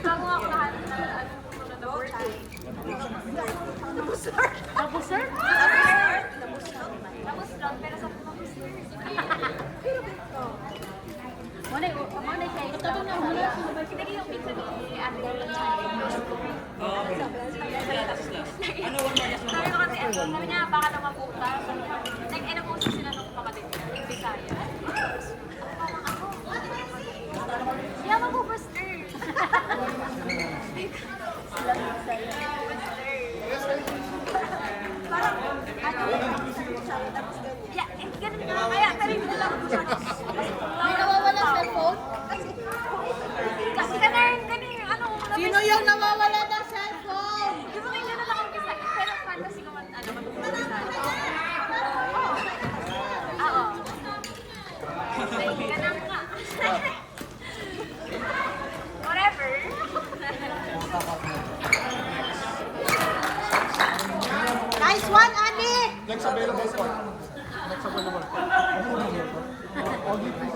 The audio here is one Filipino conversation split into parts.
bago ako nakahanap na sumunod na birthday. Nabusar? Nabusar? Nabusar, pero sa nabusar. Manay kayo. Ito na wala. Kinagi yung pizza ni Ate Carla sa Oo. Ano one minus one? sabi ko kasi, sabi niya, baka naman puta. Nag-enong-usap sila nung kapatid niya, yung Bisaya. Ako. Hindi ako mag-buster. Parang, yeah, ganun nga. Kaya, pero hindi na lang ako siya. May nawawala cellphone? Kasi ganun, ano, Sino yung nawawala ng cellphone? di ba kayo ganun ako Bisaya? Pero fantasy ko man, ano, matutulog Bisaya. Oo. Ay, ganun nga. Whatever. Nice one, Ani! Next available po. Next available po. Ogi, please,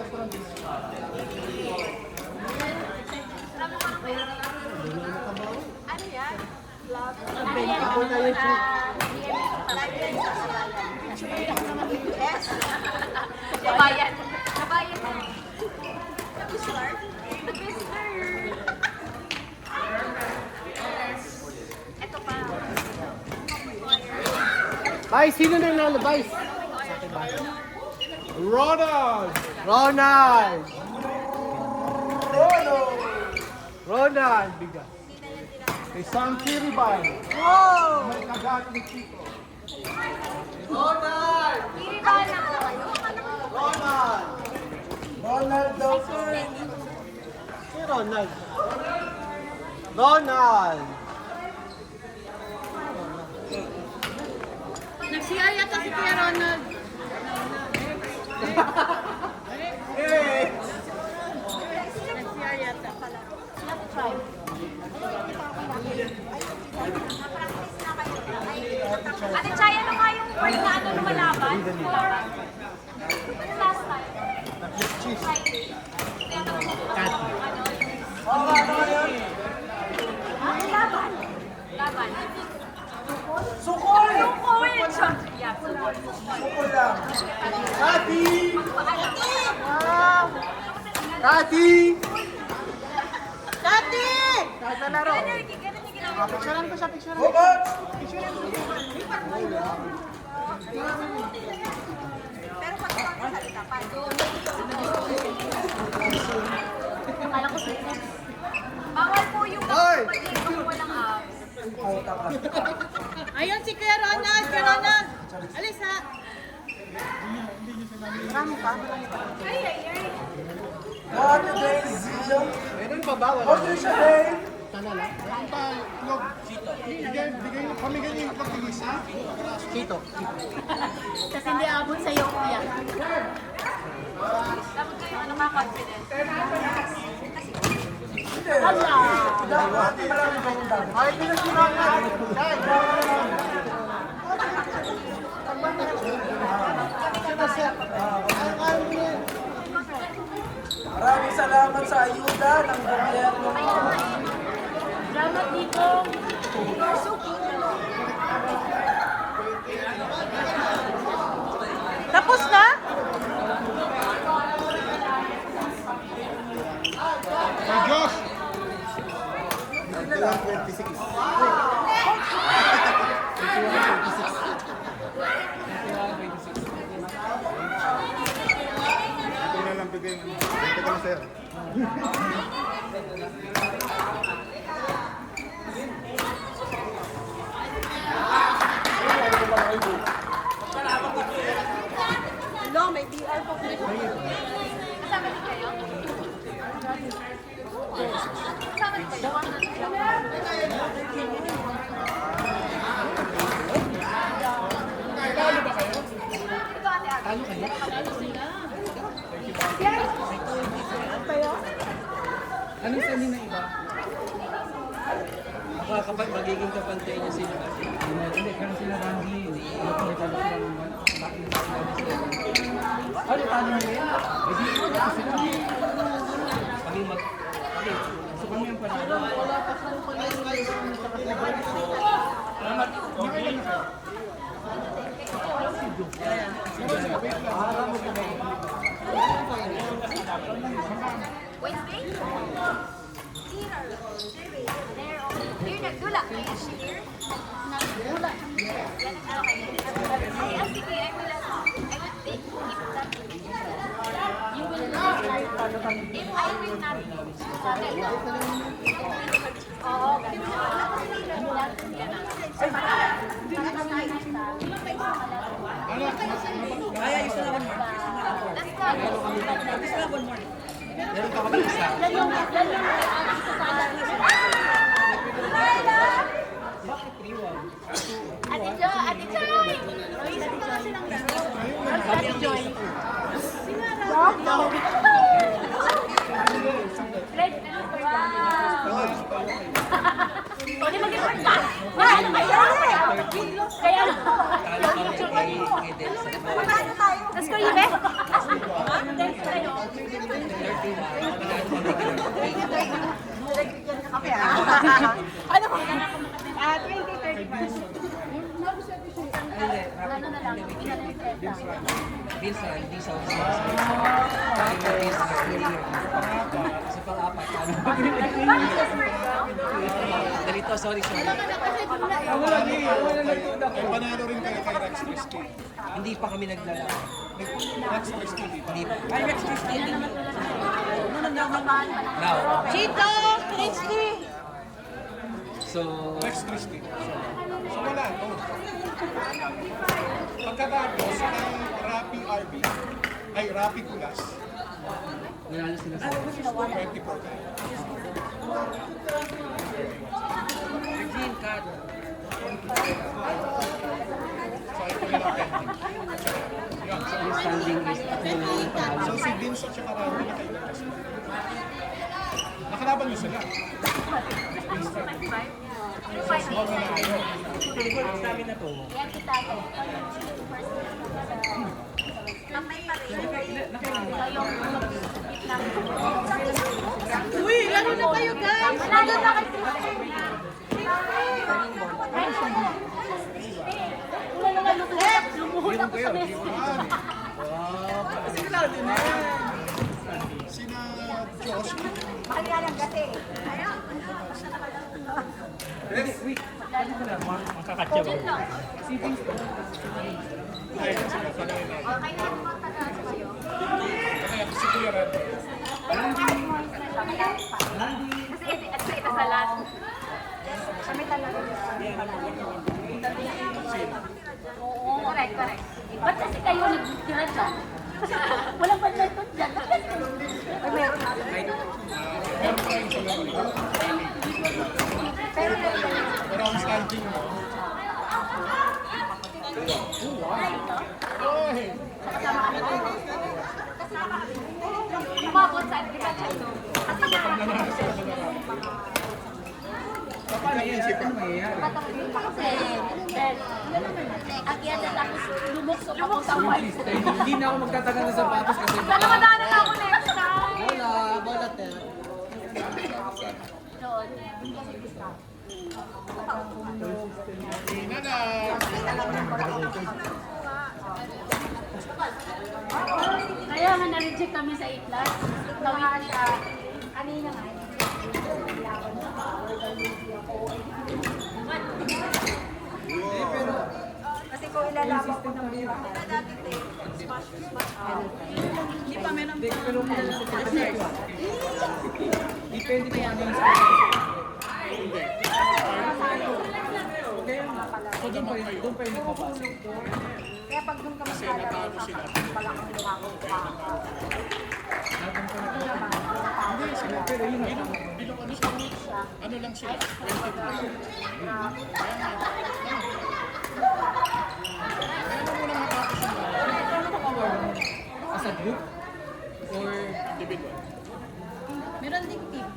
Alam mo kung ano ba yun? Ano yan? Vlog? Ako na yun. Yes. Kabayan. Kabayan. Nag-start? Nag-start. Ito pa. Vice, sino na yung Vice? Ronald! Ronald! Ronald! Biga. Kay Sam Kiriban. Wow! May kagat ni Chico. Ronald! Kiriban na ko. Ronald! Ronald daw po. Si Ronald. Ronald! Nag-CR yata si Kuya Ronald. Hey! Nag-CR yata. Ate Chay, ano nga yung word na ano lumalaban? For last time? Friday. Kaya naman ano? Laban. Laban. Sukol! Sukol! Yeah, sukol. Sukol lang. Kati! Wow! Kati! Dati! Kahit na laro. Ganun yung ginawa. Picturean ko siya, picturean. Bubot! Pero pag ito ang salita pa. Akala ko sila. Bawal po yung Hoy! pag-ibig kung walang abs. Ayun si Kuya Ronald! Kuya Ronald! Alis ha! Marami pa? Ay, ay, ay. What a day, Zio! Meron pa ba? What is a day? Tala lang. Meron pa itlog. Pamigay niyo yung itlog ng isa. Chito. Kasi hindi abot sa'yo, Kuya. Dapat kayo ano ka confident. Hala! Ay, pinagsinan na! Maraming salamat sa ayuda ng gobyerno. Salamat dito. Tapos na? Sa Diyos! 21-26. Ito na lang bigay. Ito ka na, sir. Hello, may DR po. Kasama din kayo? Kasama din kayo? Talo ba kayo? Ito ate ate. Talo kayo? Anong sani na iba? Kapag magiging kapantay niya sila kasi. Hindi, kaya sila Randy. Nakikita sila ng ano, talo nila yan? Hindi, sila. Kami Kami ang panalo. Wednesday? Here, nagdula. Kaya share. Nagdula. Okay. Sige, I will take that. You will not. If I will not. Oo, Ay, ayos na naman. Meron pa kami isa. Ate Jo! Ate Joy! Ate Joy! Fred, wow! O, di mag-report ka! Ano ba yan? Kaya Let's go, Ibe! Dance tayo. Ano ba? 2035. Ano na lang, pinalenseta. Bills na, hindi sa usaw. Sa pang-apat. Dalito, sorry. Ay, panalo rin kayo kay Rex Christie. Hindi pa kami naglalaro. Rex Christie, di ba? Hindi pa. Ay, Rex Christie. Now. Chito! Christy! So, Rex Christie. So wala, no? Pagkatapos ng Rappi RB, ay Rappi Kulas, nanalo sila sa 24 tayo. Virgin Card. So ito rin ang pending. Yan, so, Yung standing list. Yung panalo. so si Vince at saka Rappi na kayo nagkas. Nakalaban niyo sila. Small na lang kayo. Sabi na to. Yan kita. Kamay pa rin. Uy, laro na kayo guys! Lalo na kay Christy. Lumuhod ako sa mesa. Sina Josh, Diyan lang. ay sila Panoy na. Okay na yung mga taga sa'yo. Kaya si Kuya Red. Kasi ito sa lahat. Kami talaga. Oo, correct. Ba't kasi kayo nagtira dyan? Walang badminton dyan. Ay, meron. Pero Pero ang standing mo, umabot sa agriculture. Paano yan? Ano mangyayari? Agyan na tapos lumukso ako sa white. Hindi na ako magtatagal ng sapatos kasi Sana madaan na ako next time. bola te. Doon. Ina na. Kaya nga na-reject kami sa iklas. Gawin siya. Kanina nga. Kasi kung ilalaban ko ng mura, dati smash out. Hindi pa meron pa. Pero kung ano sa pagkakasya. Depende kaya ano yung so doon pa rin nagpapasok. Kaya pag doon ka maglalaro, pala kang mukha ko. Pero yun ang Bilong ano sila? Ano lang sila? 23. Ano muna matapos yung as a group or individual? Meron ding tip.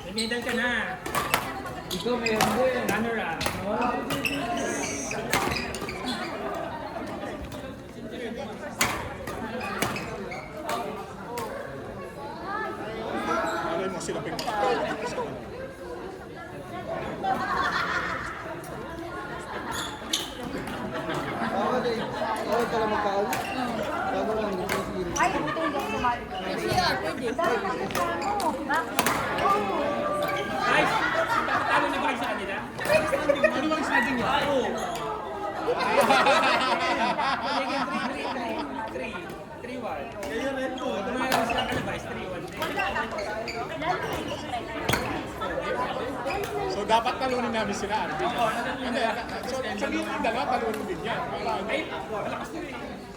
May medal ka na. ikaw meron din. Runner-up. No? sila ping Bawal ka lang magkaon? Bawal lang, hindi ko siri. Ay, buti hindi ako sumali. Dahil nakasama mo. Guys, talo na ba kayo sa kanila? Ano bang sabi niya? Oo. Magiging 3-1. Tumalang sila kalabas, 3-1. So dapat talunin namin sila. Hindi, so sabihin yung dalawa, talunin din yan. Ay, malakas nila eh.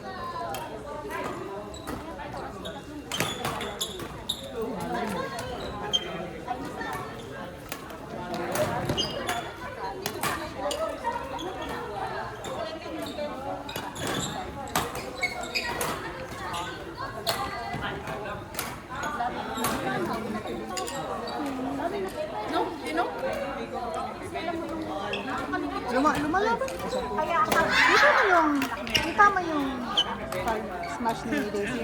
Lumalaban. Kaya ako, Kita mo yung smash ni Daisy.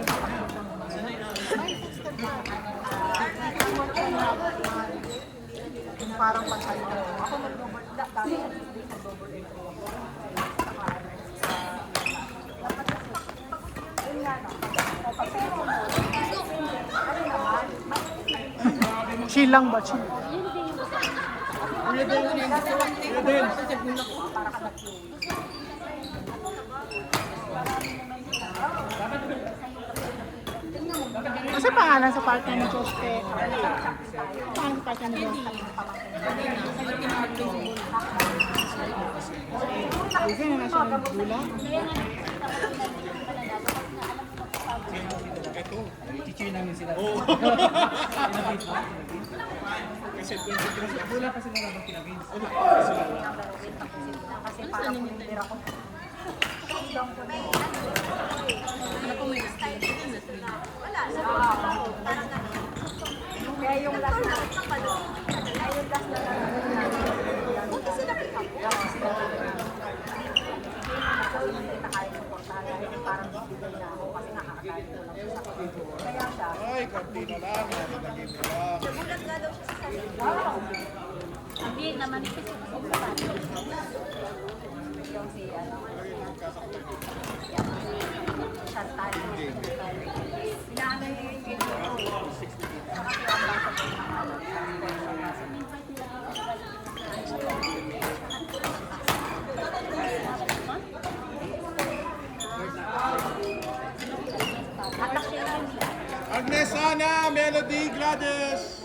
Yung parang pantay na. ako nag-double dami sa display sa double dapat kasi yun nga no. O pag pero mo, ano naman, Chill lang ba? Chill. para ka nag-flow. Kasi pangalan sa partner ni Joste. Pangalan sa partner ni Joste. Daisy, na siya ng gula. Ito. Chichir namin sila. Oo. Kinabit mo. Kasi 23. Wala pa sila labang kinabit. Kasi parang hindi ako. Kaya yung last na kaya yung last na buti sila pick-up ko. Hindi na kaya supportahan dahil parang bibigay na ako kasi nakakagalit ko lang sa kapito. Kaya siya, Ay, konti na lang. Naging nila. nagulat nga daw siya sa session. Wow! Hindi naman ito Yung si ano, Chantal. Pinaano niya yung video ko eh. Saka si Ambassador ng ano. Agnes Ana, Melody, Gladys.